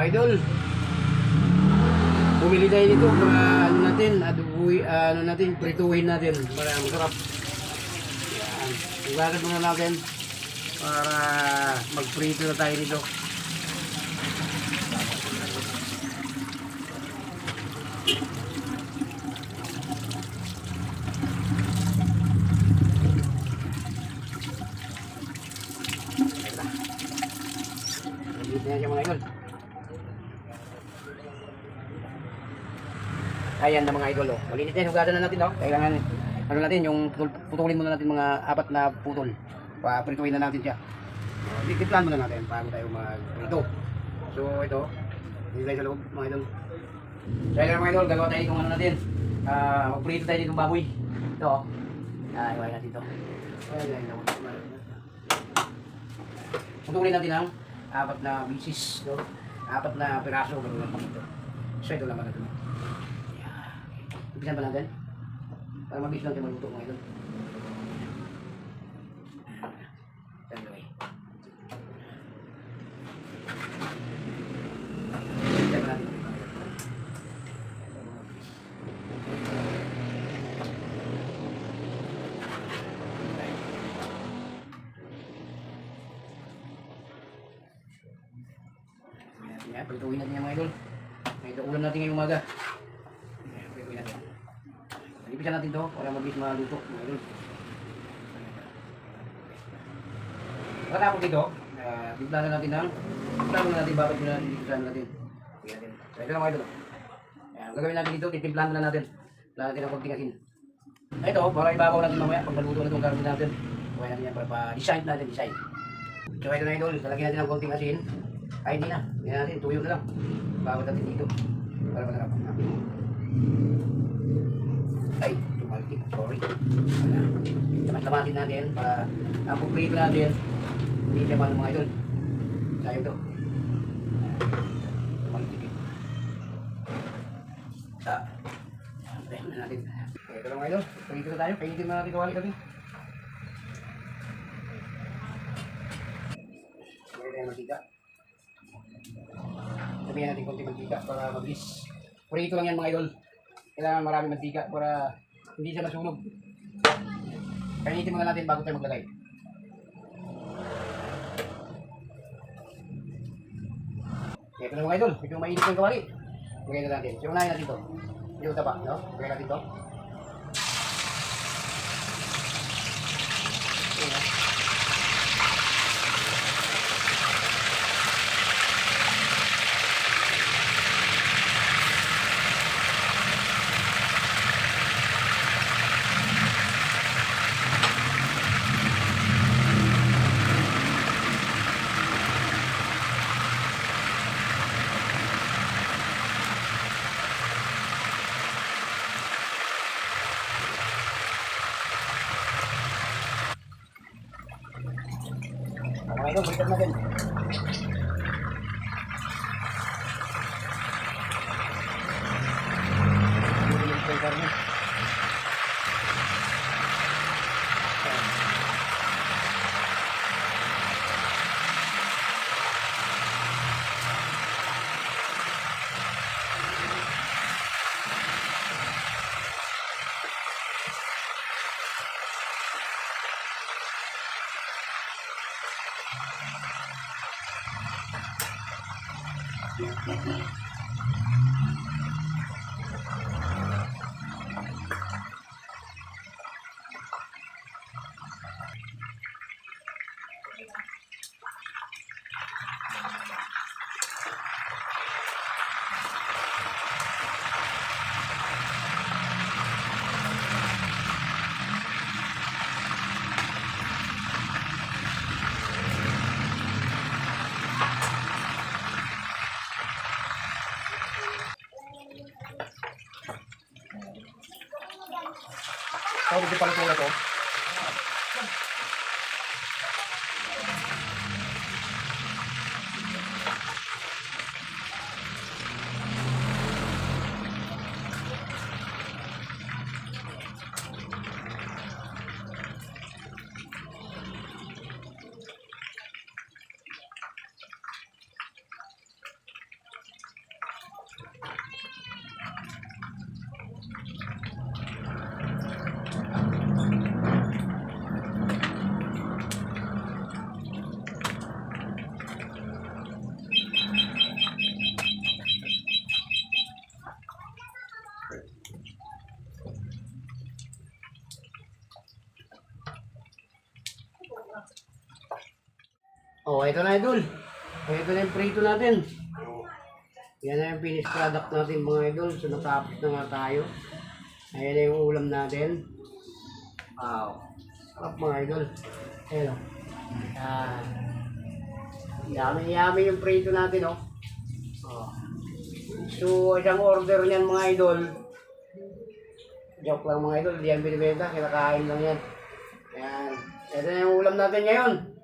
idol. Bumili tayo nito para ano natin, ano natin, prituhin natin para masarap. Yan. Ugasan muna natin para magprito na tayo nito. Yan siya mga idol. Ayan na mga idol, oh. Malinis din, hugasan na natin, oh. Kailangan, ano natin, yung putulin muna natin mga 4 na putol. Paprituin na natin siya. Titiplan muna natin bago tayo magprito. So ito, hindi tayo sa loob mga idol. So ayan mga idol, gagawa tayo itong ano natin. Magprito tayo ditong baboy. Ito, oh. Iwain natin ito. Putulin natin ang 4 na pieces, no? 4 na piraso, gano'n lang ito. So ito naman natin. Umpisan pa natin para mabilis lang tayo maluto mga idol. Umpisan pa natin. Yan, prituhin natin yan mga idol. Ito ulam natin ngayong umaga. Ipisan natin to para mabilis maluto mga idol. Pagkatapos dito, tiplanan natin ng bakit muna natin tiplanan natin. So ito lang mga idol. Ang gagawin natin dito, titimplahan na natin. Tiplahan natin ang konting asin. Ito, para ibabaw natin mamaya pag naluto na itong karne natin. Kuhain natin yan para pa-design natin, design. So ito na idol, lalagyan natin ng konting asin. Ay hindi na, hindi natin, tuyo na lang. Bawat natin dito para masarap. Ay, tumaltik, sorry. Tamat-tamatin natin para napuprit natin. Hindi siya man mga idol. Sayang to. Tumaltik eh. Ayan na natin. Ito lang mga idol. Prito na tayo. Painitin na natin kawali kami. Mayroon tayong mantika. Sabihan natin konti mantika para mabilis. Prito lang yan mga idol. Kailangan maraming mantika para hindi siya masunog. Kainitin muna natin bago tayo maglagay. Ito na mga idol, ito yung mainit ng kawali. Lagay na natin. So unahin natin ito. Yung taba, no? Lagay natin ito. Mga idol, balikan natin. Tawag din pala ito. Oh, ito na idol. Ito na yung prito natin. Yan na yung finished product natin mga idol. So natapos na nga tayo. Ayan na yung ulam natin. Wow. Sarap mga idol. Ayan o. Yummy yung prito natin oh. Oh. So isang order niyan mga idol. Joke lang mga idol. Hindi yan binibenta. Kinakain lang yan. Ayan. Ito na yung ulam natin ngayon.